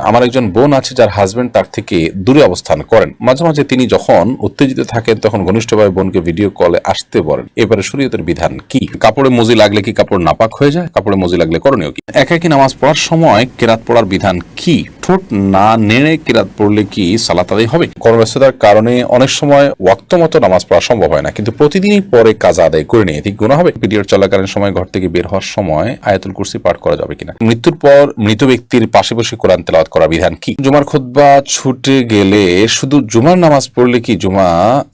আমার একজন বোন আছে যার হাজবেন্ড তার থেকে দূরে অবস্থান করেন। মাঝে মাঝে তিনি যখন উত্তেজিত থাকেন তখন ঘনিষ্ঠভাবে বোনকে ভিডিও কলে আসতে বলেন। এবারে শরীয়তের বিধান কি? কাপড়ে মজি লাগলে কি কাপড় নাপাক হয়ে যায়? কাপড়ে মজি লাগলে করণীয় কি? একাকী নামাজ পড়ার সময় কেরাত পড়ার বিধান কি? ঠোঁট না নেড়ে কেরাত পড়লে কি সালাত আদায় হবে? কর্মব্যস্ততার কারণে অনেক সময় ওয়াক্ত মতো নামাজ পড়া সম্ভব হয় না, কিন্তু প্রতিদিনই পরে কাজা আদায় করে নিয়ে ঠিক গুনাহ হবে? পিরিয়ড চলাকালীন সময় ঘর থেকে বের হওয়ার সময় আয়াতুল কুরসি পাঠ করা যাবে কিনা? মৃত্যুর পর মৃত ব্যক্তির পাশে বসে কোরআন তেলাওয়াত করার বিধান কি? জুমার খুতবা ছুটে গেলে শুধু জুমার নামাজ পড়লে কি জুমা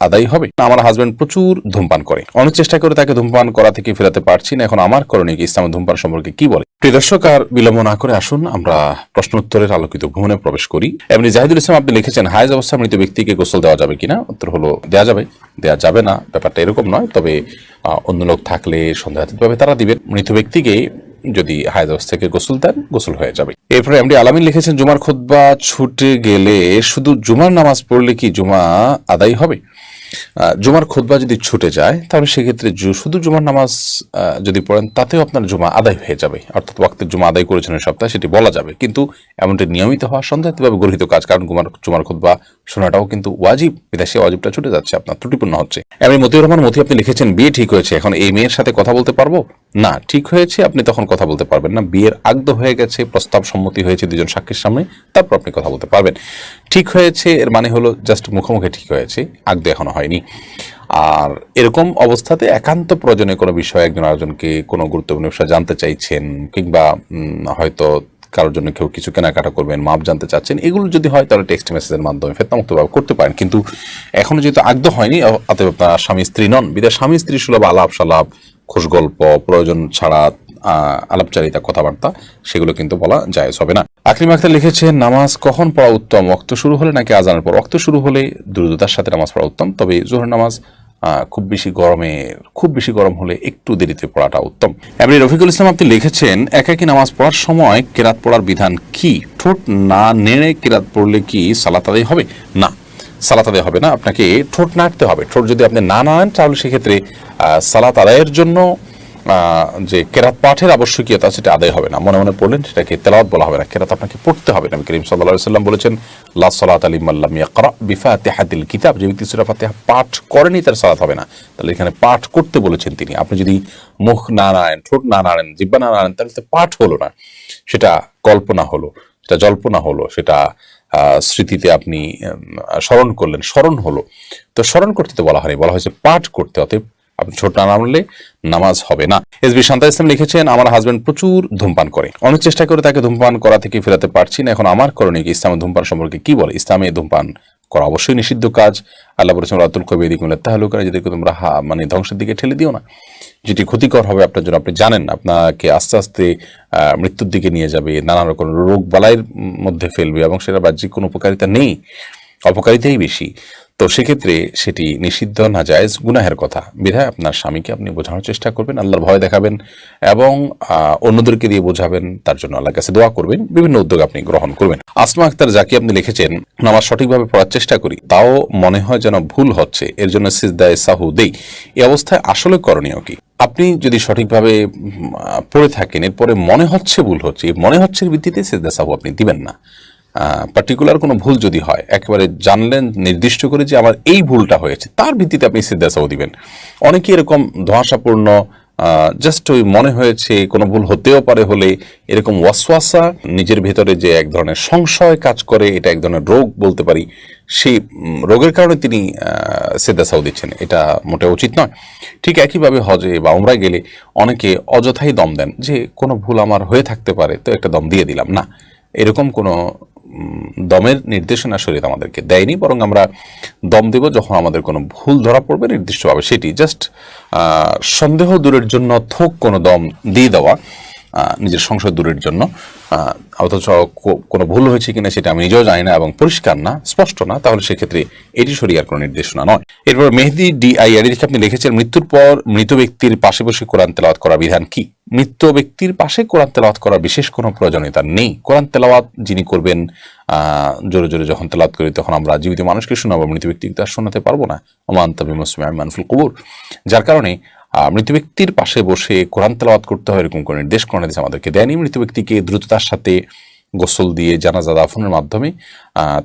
আদায় হবে? আমার হাজবেন্ড প্রচুর ধূমপান করে, অনেক চেষ্টা করে তাকে ধূমপান করা থেকে ফেরাতে পারছি না, এখন আমার করণীয় কি? ইসলাম ধূমপান সম্পর্কে কি বলে? প্রিয় দর্শক, আর বিলম্ব না করে আসুন আমরা প্রশ্ন উত্তরের আলোকিত ভ্রমণে প্রবেশ করি। এমনি জাহিদুল ইসলাম আপনি লিখেছেন, হায়েজ অবস্থা মৃত ব্যক্তিকে গোসল দেওয়া যাবে কিনা? উত্তর হলো দেওয়া যাবে, দেওয়া যাবে না ব্যাপারটা এরকম নয়, তবে অন্য লোক থাকলে সন্দেহাতীতভাবে তারা দিবেন। মৃত ব্যক্তিকে যদি হায়েজ অবস্থা থেকে গোসল দেন, গোসল হয়ে যাবে। এরপরে এমডি আলামিন লিখেছেন, জুমার খুতবা ছুটে গেলে শুধু জুমার নামাজ পড়লে কি জুমা আদায় হবে? জুমার খুতবা যদি ছুটে যায় তাহলে সেক্ষেত্রে শুধু জুমার নামাজ যদি পড়েন তাতেও আপনার জুমা আদায় হয়ে যাবে, অর্থাৎ ওয়াক্তের জুমা আদায় করেছেন এই সপ্তাহে, সেটি বলা যাবে। কিন্তু এমনটি নিয়মিত হওয়া সন্দেহাতীতভাবে গর্হিত কাজ, কারণ জুমার খুতবা শোনাটাও কিন্তু ওয়াজিব, বিদেশে ওয়াজিবটা ছুটে যাচ্ছে, আপনার ত্রুটিপূর্ণ হচ্ছে। এমনি মতিউর রহমান মতি আপনি লিখেছেন, বিয়ে ঠিক হয়েছে, এখন এই মেয়ের সাথে কথা বলতে পারবো না? ঠিক হয়েছে, আপনি তখন কথা বলতে পারবেন না। বিয়ের আগদ হয়ে গেছে, প্রস্তাব সম্মতি হয়েছে দুজন সাক্ষীর সামনে, তারপর আপনি কথা বলতে পারবেন। ঠিক হয়েছে এর মানে হলো জাস্ট মুখোমুখি ঠিক হয়েছে, আগদ এখনো হয়নি। আর এরকম অবস্থাতে একান্ত প্রয়োজনীয় কোনো বিষয় একজন আরেকজনকে কোনো গুরুত্বপূর্ণ বিষয় জানতে চাইছেন, কিংবা হয়তো কারোর জন্য কেউ কিছু কেনাকাটা করবেন, মাপ জানতে চাচ্ছেন, এগুলো যদি হয় তাহলে টেক্সট মেসেজের মাধ্যমে ফেতনামুক্তভাবে করতে পারেন। কিন্তু এখনো যেহেতু আগদ হয়নি, অতএব আপনার স্বামী স্ত্রী নন, বিদায় স্বামী স্ত্রী সুলভ আলাপ সালাপ, খোশ গল্প, প্রয়োজন ছাড়া আলাপচারিতা, কথাবার্তা, সেগুলো কিন্তু বলা জায়েজ হবে না। আকলিম আক্তার লিখেছেন, নামাজ কখন পড়া উত্তম? ওয়াক্ত শুরু হলে নাকি আজানের পর? ওয়াক্ত শুরু হলে দ্রুততার সাথে নামাজ পড়া উত্তম, তবে জোহর নামাজ খুব বেশি গরম হলে একটু দেরিতে পড়াটা উত্তম। এমনি রফিকুল ইসলাম আপনি লিখেছেন, একাকী নামাজ পড়ার সময় কেরাত পড়ার বিধান কি? ঠোঁট না নেড়ে কেরাত পড়লে কি সালাত আদায় হবে? না, সালাত আদায় হবে না, আপনাকে ঠোঁট নাড়তে হবে। ঠোঁট যদি আপনি না নাড়েন তাহলে সেক্ষেত্রে সালাত আদায়ের জন্য যে কেরাত পাঠের আবশ্যকীয়তা সেটা আদায় হবে না। মনে মনে পড়লেন, সেটাকে তেলাওয়াত বলা হবে না, কেরাত আপনাকে পড়তে হবে। নবী করিম সাল্লাল্লাহু আলাইহি ওয়াসাল্লাম বলেছেন, লা সালাতা লিমান লাম ইয়াকরা বিফাতিহাতিল কিতাব, যে ব্যক্তি সূরা ফাতিহা পাঠ করেনি তার সালাত হবে না। তাহলে এখানে পাঠ করতে বলেছেন তিনি। আপনি যদি মুখ না নাড়েন, ঠোঁট না নাড়েন, জিহ্বা না নাড়েন, তাহলে তো পাঠ হলো না, সেটা কল্পনা হলো, সেটা জল্পনা হলো, সেটা স্মৃতিতে আপনি স্মরণ করলেন, স্মরণ হলো। তো স্মরণ করতে তো বলা হয়নি, বলা হয়েছে পাঠ করতে। অতএব আপনি ছোট না নামলে নামাজ হবে না। এসবি শান্তা ইসলাম লিখেছেন, আমার হাজবেন্ড প্রচুর ধূমপান করে, অনেক চেষ্টা করে তাকে ধূমপান করা থেকে ফেরাতে পারছি না, এখন আমার করণীয় কি? ইসলামে ধূমপান সম্পর্কে কি বলে? ইসলামে ধূমপান করা অবশ্যই নিষিদ্ধ কাজ। আল্লাহ বলেছেন, রাতুল কবিদিক তাহলুকা, যেদিকে তোমরা মানে ধ্বংসের দিকে ঠেলে দিও না, যেটি ক্ষতিকর হবে আপনার জন্য। আপনি জানেন আপনাকে আস্তে আস্তে মৃত্যুর দিকে নিয়ে যাবে, নানা রকম রোগ বালাইয়ের মধ্যে ফেলবে, এবং সেটা বাহ্যিক কোনো উপকারিতা নেই, অপকারিতাই বেশি। তো সেক্ষেত্রে সেটি নিষিদ্ধ, না জায়েজ, গুনাহের কথা। বিধায় আপনার স্বামীকে আপনি বোঝানোর চেষ্টা করবেন, আল্লাহর ভয় দেখাবেন, এবং অন্যদেরকে দিয়ে বোঝাবেন, তার জন্য আল্লাহর কাছে দোয়া করবেন, বিভিন্ন উদ্যোগ আপনি গ্রহণ করবেন। আসমা আক্তার জাকি আপনি লিখেছেন, নামাজ সঠিকভাবে পড়ার চেষ্টা করি, তাও মনে হয় যেন ভুল হচ্ছে, এর জন্য সিজদায়ে সাহু দেই, এই অবস্থায় আসলে করণীয় কি? আপনি যদি সঠিকভাবে পড়ে থাকেন, এরপরে মনে হচ্ছে ভুল হচ্ছে, মনে হচ্ছে ভিত্তিতে সিজদা সাহু আপনি দিবেন না। পার্টিকুলার কোনো ভুল যদি হয়, একেবারে জানলেন নির্দিষ্ট করে যে আমার এই ভুলটা হয়েছে, তার ভিত্তিতে আপনি সিজদা সাহু দিবেন। অনেকে এরকম ধোঁয়াশাপূর্ণ জাস্ট ওই মনে হয়েছে, কোনো ভুল হতেও পারে হলে এরকম ওয়াসওয়াসা, নিজের ভেতরে যে এক ধরনের সংশয় কাজ করে, এটা এক ধরনের রোগ বলতে পারি, সেই রোগের কারণে তিনি সিজদা সাহু দিচ্ছেন, এটা মোটেও উচিত নয়। ঠিক একইভাবে হজে বা উমরায় গেলে অনেকে অযথাই দম দেন, যে কোনো ভুল আমার হয়ে থাকতে পারে, তো একটা দম দিয়ে দিলাম। না, এরকম কোনো দমের নির্দেশনা শরীয়ত আমাদেরকে দেয়নি, বরং আমরা দম দেব যখন আমাদের কোনো ভুল ধরা পড়বে নির্দিষ্টভাবে, সেটি জাস্ট সন্দেহ দূরের জন্য থোক কোনো দম দিয়ে দেওয়া, নিজের সংশয় দূরের জন্য, অথচ কোনো ভুল হয়েছে কিনা সেটা আমি নিজেও জানি না এবং পরিষ্কার না, স্পষ্ট না, তাহলে সেক্ষেত্রে এটি শরীয়তের কোনো নির্দেশনা নয়। এরপর মেহেদি DIR আপনি লিখেছেন, মৃত্যুর পর মৃত ব্যক্তির পাশে বসে কোরআন তেলাওয়াত করার বিধান কি? মৃত ব্যক্তির পাশে কোরআন তেলাওয়াত করার বিশেষ কোনো প্রয়োজনীয়তা নেই। কোরআন তেলাওয়াত যিনি করবেন, জোরে জোরে যখন তেলাওয়াত করি তখন আমরা জীবিত মানুষকে শোনাবো, মৃত ব্যক্তিকে তার শোনাতে পারবো না। ওমা আনতা বিমুসমিউন মান ফিল কুবুর, যার কারণে মৃত ব্যক্তির পাশে বসে কোরআন তেলাওয়াত করতে হয় এরকম কোনো নির্দেশ আমাদেরকে দেয়নি। মৃত ব্যক্তিকে দ্রুততার সাথে গোসল দিয়ে জানাজা দাফনের মাধ্যমে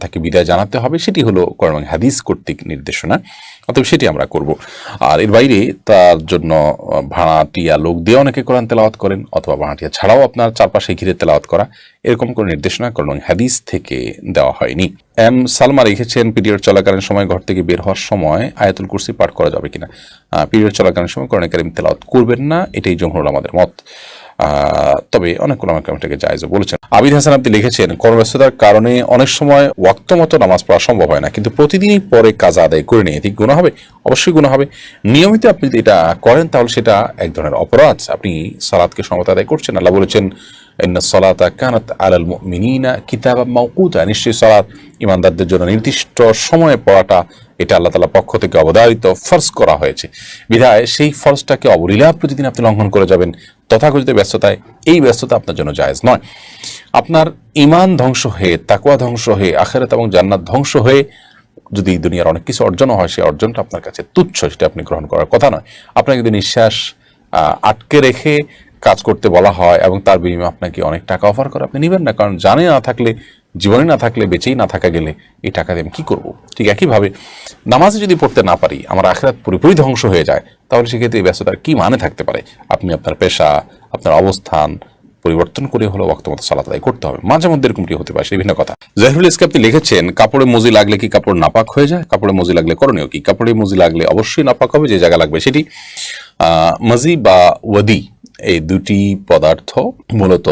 তাকে বিদায় জানাতে হবে, সেটি হলো কোরআন এবং হাদিস কর্তৃক নির্দেশনা, অতএব সেটি আমরা করব। আর এর বাইরে তার জন্য ভাড়াটিয়া লোক দিয়ে অনেকে কোরআন তেলাওয়াত করেন, অথবা ভাড়াটিয়া ছাড়াও আপনার চারপাশে ঘিরে তেলাওয়াত করা, এরকম কোনো নির্দেশনা কোরআন এবং হাদিস থেকে দেওয়া হয়নি। এম সালমা লিখেছেন, পিরিয়ড চলাকালীন সময় ঘর থেকে বের হওয়ার সময় আয়াতুল কুরসি পাঠ করা যাবে কিনা? পিরিয়ড চলাকালীন সময় কোরআন কারীম তেলাওয়াত করবেন না, এটাই জমহুর আমাদের মত। তবে অনেক ওলামা কেরাম এটাকে জায়েজও বলেছেন। আবিদ হাসান আপনি লিখেছেন, কর্মব্যস্ততার কারণে অনেক সময় ওয়াক্ত মতো নামাজ পড়া সম্ভব হয় না, কিন্তু প্রতিদিনই পরে কাজা আদায় করে নিয়ে ঠিক গুনাহ হবে? অবশ্যই গুনাহ হবে। নিয়মিত আপনি যদি এটা করেন তাহলে সেটা এক ধরনের অপরাধ, আপনি সালাতকে সমত আদায় করছেন। আল্লাহ বলেছেন, ইন্নাস সালাতা কানাত আলাল মুমিনিনা কিতাবাম মাওকুতা, নিশ্চয়ই সালাত ইমানদারদের জন্য নির্দিষ্ট সময়ে পড়াটা এটা আল্লাহ তাআলার পক্ষ থেকে অবধারিত ফরজ করা হয়েছে। বিধায় সেই ফরজটাকে অবলীলা প্রতিদিন আপনি লঙ্ঘন করে যাবেন তথাকথিত ব্যস্ততায়, এই ব্যস্ততা আপনার জন্য জায়েজ নয়। আপনার ঈমান ধ্বংস হয়ে, তাকওয়া ধ্বংস হয়ে, আখিরাত এবং জান্নাত ধ্বংস হয়ে যদি দুনিয়ার অনেক কিছু অর্জন হয়, সেই অর্জনটা আপনার কাছে তুচ্ছ, সেটা আপনি গ্রহণ করার কথা নয়। আপনাকে যদি নিঃশ্বাস আটকে রেখে কাজ করতে বলা হয় এবং তার বিনিময়ে আপনাকে অনেক টাকা অফার করে, আপনি নেবেন না, কারণ জানে না থাকলে, জীবনে না থাকলে, বেঁচেই না থাকা গেলে এই টাকা দিয়ে আমি কী করবো? ঠিক একইভাবে নামাজে যদি পড়তে না পারি, আমার আখিরাত পুরোপুরি ধ্বংস হয়ে যায়, তাহলে সেক্ষেত্রে এই ব্যস্ততার কী মানে থাকতে পারে? আপনি আপনার পেশা, আপনার অবস্থান পরিবর্তন করে হলো ওয়াক্ত মতো সালাত আদায় করতে হবে। মাঝে মধ্যে এরকমটি হতে পারে, সেই ভিন্ন কথা। জাহিরুল ইসলাম আপনি লিখেছেন, কাপড়ে মজি লাগলে কি কাপড় নাপাক হয়ে যায়? কাপড়ে মজি লাগলে করণীয় কি? কাপড়ে মজি লাগলে অবশ্যই নাপাক হবে, যে জায়গা লাগবে সেটি। মজি বা ওয়াদি এই দুটি পদার্থ মূলত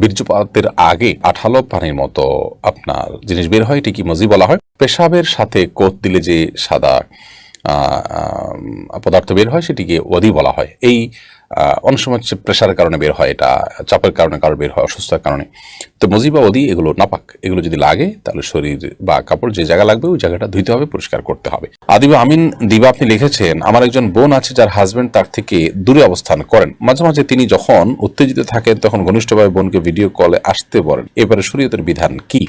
বীর্যপাতের আগে আঠালো পানির মতো আপনার জিনিস বের হয়, এটি কি মজি বলা হয়। পেশাবের সাথে কোত দিলে যে সাদা পদার্থ বের হয় সেটিকে ওয়াদি বলা হয়। এই অনেক সময় প্রেশারের কারণে বের হয়, এটা চাপের কারণে কারো বের হয়, অসুস্থতার কারণে। তো মজি বা ওদি এগুলো নাপাক, এগুলো যদি লাগে তাহলে শরীর বা কাপড় যে জায়গা লাগবে ওই জায়গাটা ধুইতে হবে, পরিষ্কার করতে হবে। আদিবা আমিন দিবা আপনি লিখেছেন, আমার একজন বোন আছে যার হাজবেন্ড তার থেকে দূরে অবস্থান করেন। মাঝে মাঝে তিনি যখন উত্তেজিত থাকেন তখন ঘনিষ্ঠভাবে বোনকে ভিডিও কলে আসতে বলেন, এবারে শরীয়তের বিধান কি?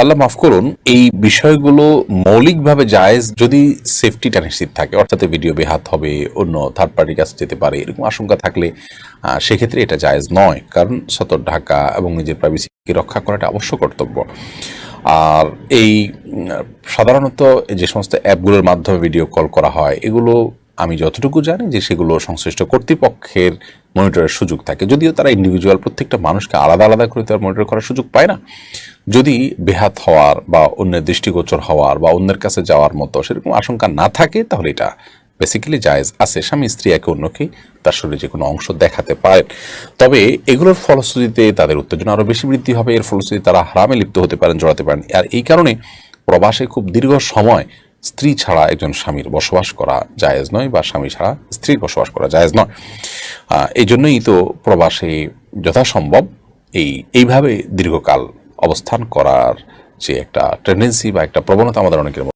আল্লাহ মাফ করুন, এই বিষয়গুলো মৌলিকভাবে জায়েজ যদি সেফটিটা নিশ্চিত থাকে, অর্থাৎ ভিডিও বেহাত হবে, অন্য থার্ড পার্টির কাছে যেতে পারে, এরকম আশঙ্কা থাকলে সেক্ষেত্রে এটা জায়েজ নয়, কারণ সতর্ক ঢাকা এবং নিজের প্রাইভেসিকে রক্ষা করাটা অবশ্য কর্তব্য। আর এই সাধারণত যে সমস্ত অ্যাপগুলোর মাধ্যমে ভিডিও কল করা হয়, এগুলো আমি যতটুকু জানি যে সেগুলো সংশ্লিষ্ট কর্তৃপক্ষের মনিটরের সুযোগ থাকে, যদিও তারা ইন্ডিভিজুয়াল প্রত্যেকটা মানুষকে আলাদা আলাদা করে তার মনিটর করার সুযোগ পায় না। যদি বেহাত হওয়ার বা অন্যের দৃষ্টিগোচর হওয়ার বা অন্যের কাছে যাওয়ার মতো সেরকম আশঙ্কা না থাকে, তাহলে এটা বেসিক্যালি জায়েজ আছে। স্বামী স্ত্রী একে অন্যকে তার শরীরে যে কোনো অংশ দেখাতে পারেন, তবে এগুলোর ফলশ্রুতিতে তাদের উত্তেজনা আরও বেশি বৃদ্ধি হবে, এর ফলশ্রুতিতে তারা হারামে লিপ্ত হতে পারেন, জড়াতে পারেন। আর এই কারণে প্রবাসে খুব দীর্ঘ সময় স্ত্রী ছাড়া একজন স্বামীর বসবাস করা জায়েজ নয়, বা স্বামী ছাড়া স্ত্রীর বসবাস করা জায়েজ নয়। এই জন্যই তো প্রবাসে যথাসম্ভব এইভাবে দীর্ঘকাল অবস্থান করার যে একটা টেন্ডেন্সি বা একটা প্রবণতা আমাদের অনেকের